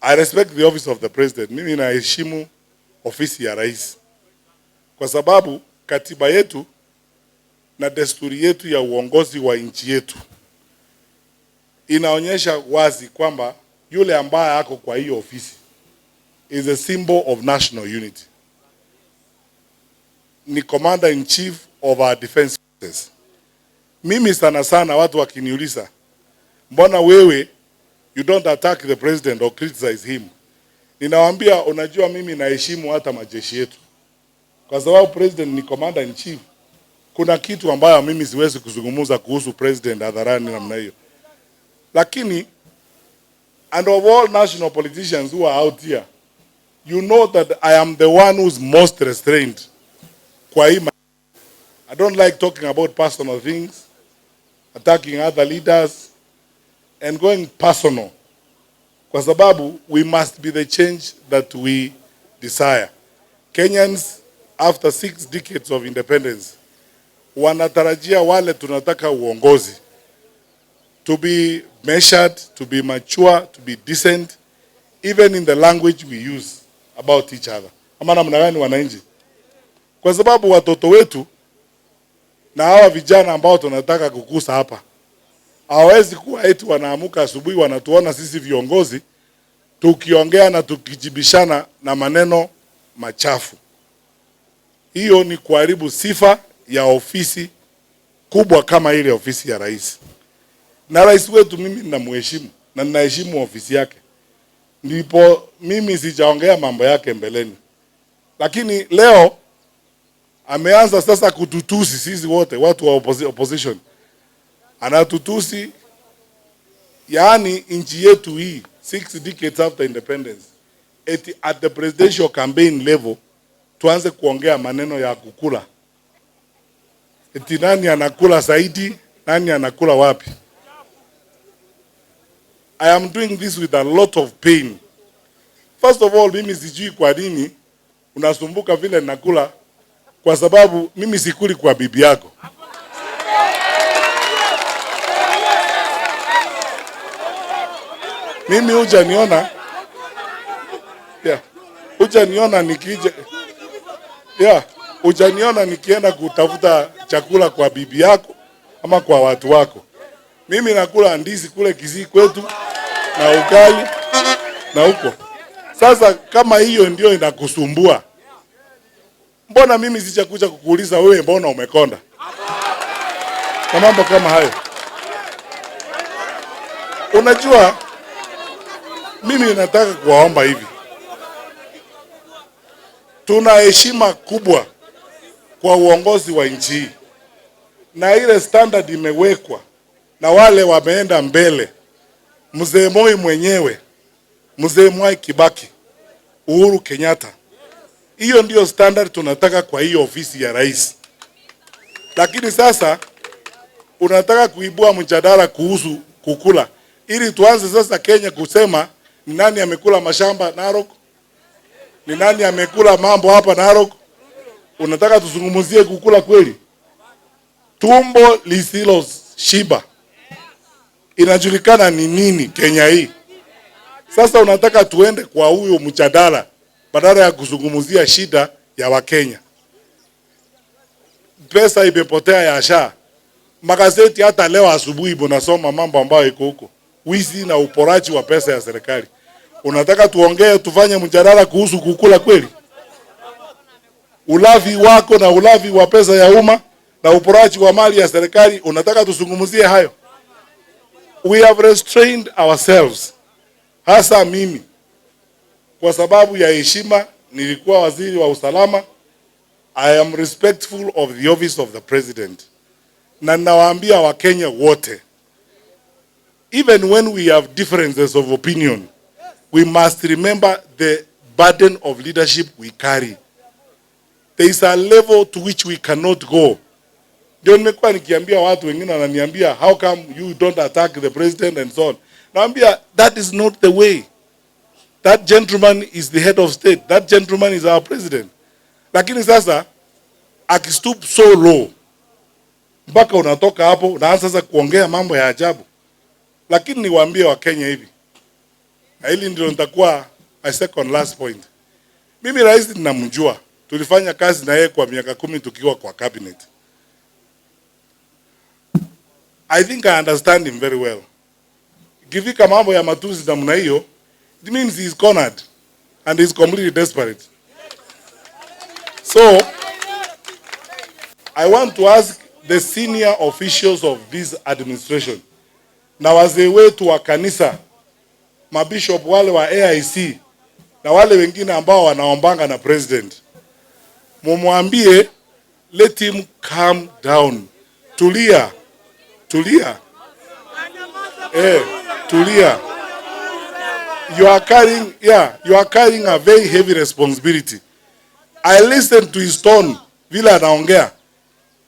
I respect the office of the president. Mimi naheshimu ofisi ya rais, kwa sababu katiba yetu na desturi yetu ya uongozi wa nchi yetu inaonyesha wazi kwamba yule ambaye ako kwa hiyo ofisi is a symbol of national unity. Ni commander in chief of our defense forces. Mimi sana sana watu wakiniuliza, mbona wewe you don't attack the president or criticize him? Ninawaambia, unajua mimi naheshimu hata majeshi yetu, kwa sababu president ni commander in chief. Kuna kitu ambayo mimi siwezi kuzungumza kuhusu president hadharani namna hiyo. Lakini, and of all national politicians who are out here, you know that I am the one who's most restrained. Kwa hii, I don't like talking about personal things, attacking other leaders, and going personal. Kwa sababu we must be the change that we desire. Kenyans, after 6 decades of independence, wanatarajia wale tunataka uongozi to be measured, to be mature, to be decent, even in the language we use about each other. Ama namna gani wananchi? Kwa sababu watoto wetu na hawa vijana ambao tunataka kukusa hapa hawezi kuwa eti wanaamuka asubuhi wanatuona sisi viongozi tukiongea na tukijibishana na maneno machafu. Hiyo ni kuharibu sifa ya ofisi kubwa kama ile ofisi ya rais. Na rais wetu mimi ninamheshimu na ninaheshimu ofisi yake. Ndipo mimi sijaongea mambo yake mbeleni. Lakini leo ameanza sasa kututusi sisi wote watu wa opposition. Anatutusi, yaani nchi yetu hii 6 decades after independence, at the presidential campaign level tuanze kuongea maneno ya kukula. Nani anakula zaidi, nani anakula wapi? I am doing this with a lot of pain. First of all, mimi sijui kwa nini unasumbuka vile nakula, kwa sababu mimi sikuli kwa bibi yako. Mimi hujaniona, hujaniona nikija, hujaniona nikienda kutafuta chakula kwa bibi yako ama kwa watu wako. Mimi nakula ndizi kule Kisii kwetu na ugali na huko. Sasa kama hiyo ndio inakusumbua, mbona mimi sijakuja kukuuliza wewe mbona umekonda? Na mambo kama hayo. Unajua, mimi nataka kuwaomba hivi. Tuna heshima kubwa kwa uongozi wa nchi hii. Na ile standard imewekwa na wale wameenda mbele. Mzee Moi mwenyewe, Mzee Mwai Kibaki, Uhuru Kenyatta. Hiyo ndio standard tunataka kwa hiyo ofisi ya rais. Lakini sasa unataka kuibua mjadala kuhusu kukula, ili tuanze sasa Kenya kusema ni nani amekula mashamba Narok, ni nani amekula mambo hapa Narok. Unataka tuzungumzie kukula kweli? Tumbo lisilo shiba inajulikana ni nini Kenya hii. Sasa unataka tuende kwa huyo mjadala badala ya kuzungumzia shida ya Wakenya. Pesa imepotea ya SHA. Magazeti hata leo asubuhi unasoma mambo ambayo iko huko. Wizi na uporaji wa pesa ya serikali. Unataka tuongee tufanye mjadala kuhusu kukula kweli? Ulavi wako na ulavi wa pesa ya umma na uporaji wa mali ya serikali, unataka tuzungumzie hayo? We have restrained ourselves. Hasa mimi, kwa sababu ya heshima, nilikuwa waziri wa usalama. I am respectful of the office of the president. Na nawaambia Wakenya wote, even when we have differences of opinion, we must remember the burden of leadership we carry. There is a level to which we cannot go. Ndio nimekuwa nikiambia watu wengine wananiambia, how come you don't attack the president and so on. Naambia, that is not the way. That gentleman is the head of state. That gentleman is our president. Lakini sasa akistoop so low, mpaka unatoka hapo unaanza sasa kuongea mambo ya ajabu. Lakini niwaambie Wakenya hivi, Na hili ndio nitakuwa my second last point. Mimi rais ninamjua. Tulifanya kazi na yeye kwa miaka 10 tukiwa kwa cabinet. I think I understand him very well. Ikifika mambo ya matusi namna hiyo, it means he is cornered and he is completely desperate. So, I want to ask the senior officials of this administration, na wazee wetu wa kanisa, mabishop wale wa AIC, na wale wengine ambao wanaombanga na president, mumwambie, let him calm down. Tulia. Tulia. Tulia. You are carrying a very heavy responsibility. I listened to his tone vile anaongea.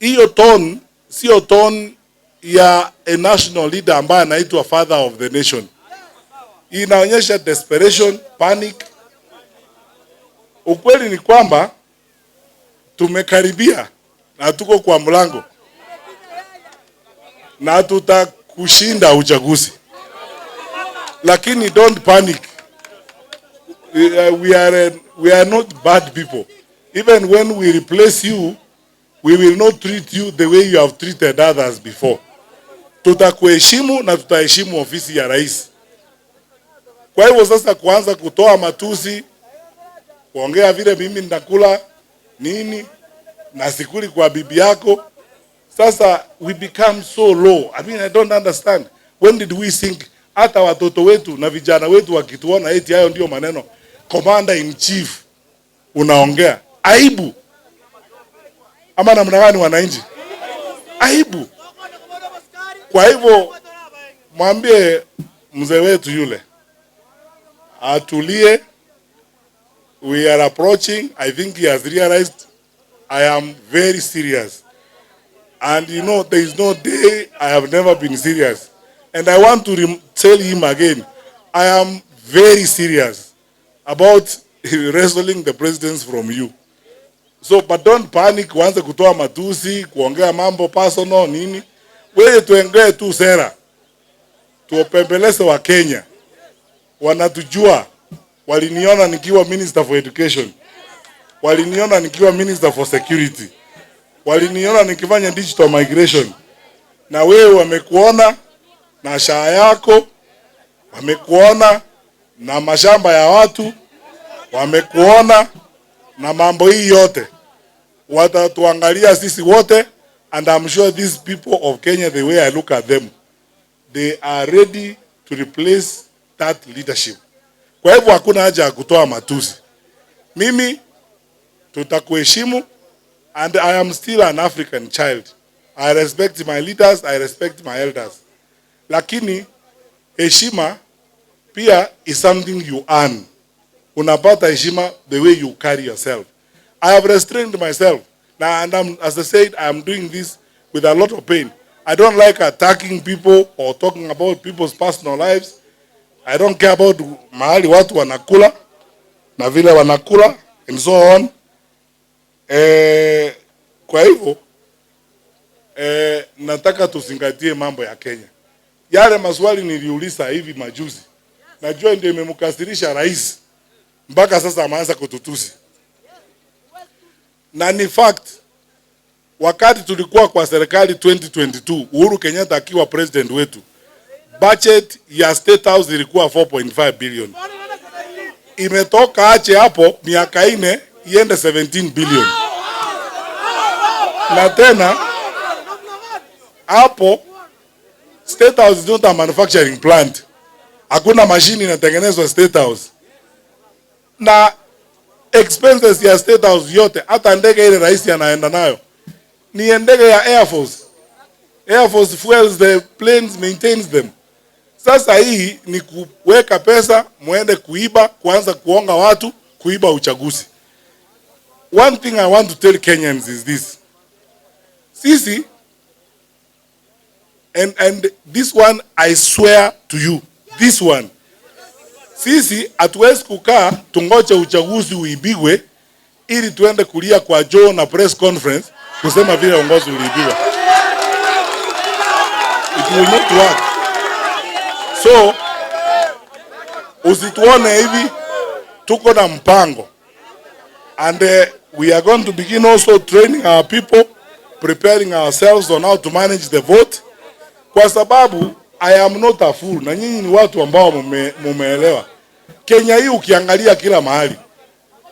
Hiyo tone sio tone ya a national leader ambaye anaitwa father of the nation. Inaonyesha desperation, panic. Ukweli ni kwamba tumekaribia na tuko kwa mlango na tutakushinda uchaguzi. Lakini don't panic. We are not bad people. Even when we replace you, we will not treat you the way you have treated others before. Tutakuheshimu na tutaheshimu ofisi ya rais. Kwa hivyo sasa kuanza kutoa matusi, kuongea vile mimi nitakula nini na sikuli kwa bibi yako, sasa we become so low. I mean, I don't understand. When did we think hata watoto wetu na vijana wetu wakituona eti hayo ndio maneno commander in chief unaongea? Aibu. Ama namna gani wananchi? Aibu. Kwa hivyo mwambie mzee wetu yule atulie. We are approaching. I think he has realized I am very serious. And you know, there is no day I have never been serious. And I want to tell him again, I am very serious about wrestling the presidency from you. So, but don't panic, kuanza kutoa matusi, kuongea mambo personal, nini. Wewe tuongee tu sera. Tuopembeleze wa Kenya. Wanatujua. Waliniona nikiwa Minister for Education. Waliniona nikiwa Minister for Security. Waliniona nikifanya digital migration. Na wewe wamekuona na shaa yako, wamekuona na mashamba ya watu, wamekuona na mambo hii yote. Watatuangalia sisi wote, and I'm sure these people of Kenya, the way I look at them, they are ready to replace that leadership. Kwa hivyo hakuna haja ya kutoa matusi. Mimi tutakuheshimu, and I am still an African child. I respect my leaders, I respect my elders. Lakini heshima pia is something you earn. Unapata heshima the way you carry yourself. I have restrained myself. Now, and as I said, I am doing this with a lot of pain. I don't like attacking people or talking about people's personal lives. I don't care about mahali watu wanakula na vile wanakula and so on. Kwa hivyo nataka tuzingatie mambo ya Kenya. Yale maswali niliuliza hivi majuzi, najua ndio imemkasirisha rais mpaka sasa ameanza kututusi. Na ni fact, wakati tulikuwa kwa serikali 2022, Uhuru Kenyatta akiwa president wetu, budget ya State House ilikuwa 4.5 billion. Imetoka ache hapo miaka 4 iende 17 billion. Na tena hapo State House is not a manufacturing plant. Hakuna mashini inatengenezwa State House. Na expenses ya State House yote, hata ndege ile rais anaenda nayo, ni ndege ya Air Force. Air Force fuels the planes, maintains them. Sasa hii ni kuweka pesa, muende kuiba, kuanza kuonga watu, kuiba uchaguzi. One thing I want to tell Kenyans is this. Sisi, and this one I swear to you, this one, sisi hatuwezi kukaa tungoje uchaguzi uibigwe ili tuende kulia kwa Joe na press conference kusema vile uongozi uliibiwa. It will not work. Usituone hivi, tuko na mpango. And we are going to begin also training our people, preparing ourselves on how to manage the vote. Kwa sababu I am not a fool, na nyinyi ni watu ambao mumeelewa. Kenya hii ukiangalia kila mahali,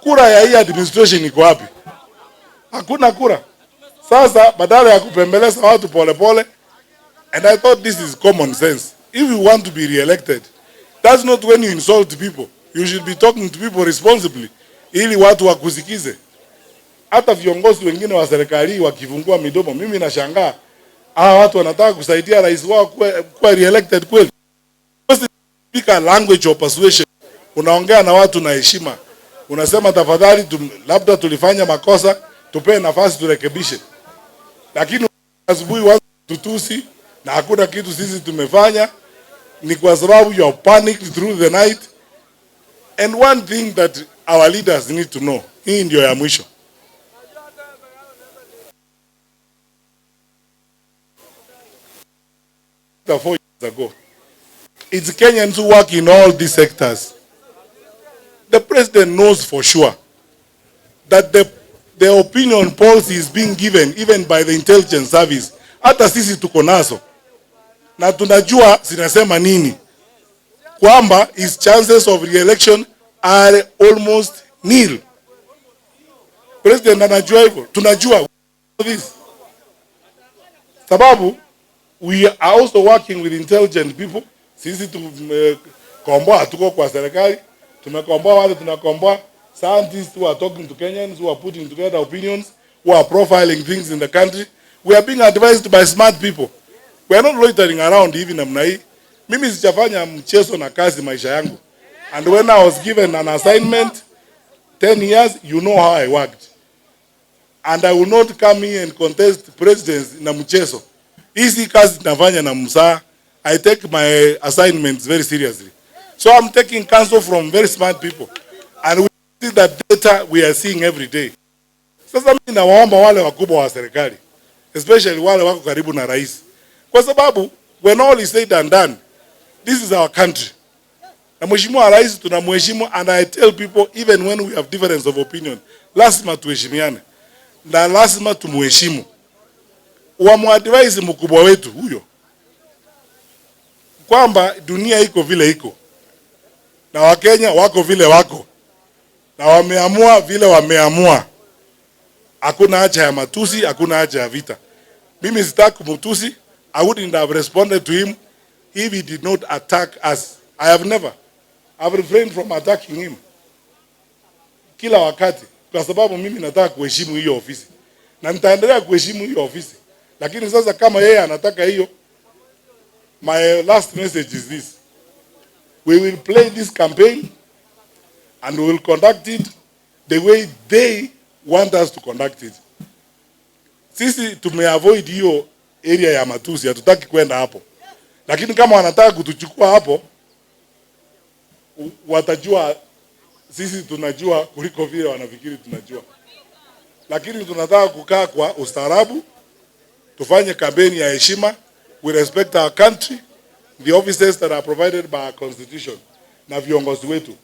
kura ya hii administration iko wapi? Hakuna kura. Sasa badala ya kupembeleza watu pole pole, and I thought this is common sense. If you want to be re-elected, that's not when you insult people. You should be talking to people responsibly, ili watu wakusikize. Hata viongozi wengine wa serikali wakifungua midomo, mimi nashangaa hawa watu wanataka kusaidia rais wao kuwa re-elected kweli? Speak a language of persuasion. Unaongea na watu na heshima. Unasema tafadhali, labda tulifanya makosa, tupe nafasi turekebishe. Lakini asubuhi watu tutusi na hakuna kitu sisi tumefanya, ni kwa sababu you are panicked through the night. And one thing that our leaders need to know, hii ndio ya mwisho. Four years ago, it's Kenyans who work in all these sectors. The president knows for sure that the opinion polls is being given even by the intelligence service. Hata sisi tuko nazo na tunajua zinasema nini, kwamba his chances of re-election are almost nil. President anajua hivyo, tunajua this. Sababu we are also working with intelligent people. Sisi tumekomboa, tuko kwa serikali, tumekomboa wale tunakomboa, scientists who are talking to Kenyans, who are putting together opinions, who are profiling things in the country. We are being advised by smart people. We are not loitering around hivi namna hii. Mimi sijafanya mchezo na kazi maisha yangu. And when I was given an assignment 10 years, you know how I worked. And I will not come here and contest presidents na mchezo. Hizi kazi nafanya na msaa. I take my assignments very seriously. So I'm taking counsel from very smart people. And we see that data we are seeing every day. Sasa mimi nawaomba wale wakubwa wa serikali, especially wale wako karibu na rais. Kwa sababu when all is said and done, this is our country. Na mheshimiwa rais tunamheshimu, and I tell people even when we have difference of opinion, lazima tuheshimiane. Na lazima tumuheshimu. Wamuadvise mkubwa wetu huyo kwamba dunia iko vile iko, na Wakenya wako vile wako, na wameamua vile wameamua. Hakuna haja ya matusi, hakuna haja ya vita. Mimi sitaki kumtusi. I wouldn't have responded to him if he did not attack us. I've refrained from attacking him kila wakati, kwa sababu mimi nataka kuheshimu hiyo ofisi na nitaendelea kuheshimu hiyo ofisi. Lakini sasa kama yeye anataka hiyo, my last message is this: we will play this campaign and we will conduct it the way they want us to conduct it. Sisi tumeavoid hiyo area ya matusi, hatutaki kwenda hapo. Lakini kama wanataka kutuchukua hapo, watajua sisi tunajua kuliko vile wanafikiri tunajua. Lakini tunataka kukaa kwa ustaarabu, tufanye kampeni ya heshima. We respect our country, the offices that are provided by our constitution, na viongozi wetu.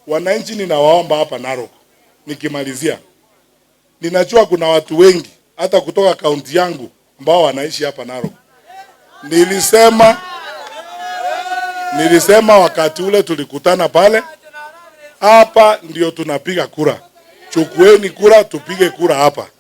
Wananchi ninawaomba hapa Narok, nikimalizia, ninajua kuna watu wengi hata kutoka kaunti yangu ambao wanaishi hapa Narok. Nilisema wakati ule tulikutana pale, hapa ndio tunapiga kura. Chukueni kura, tupige kura hapa.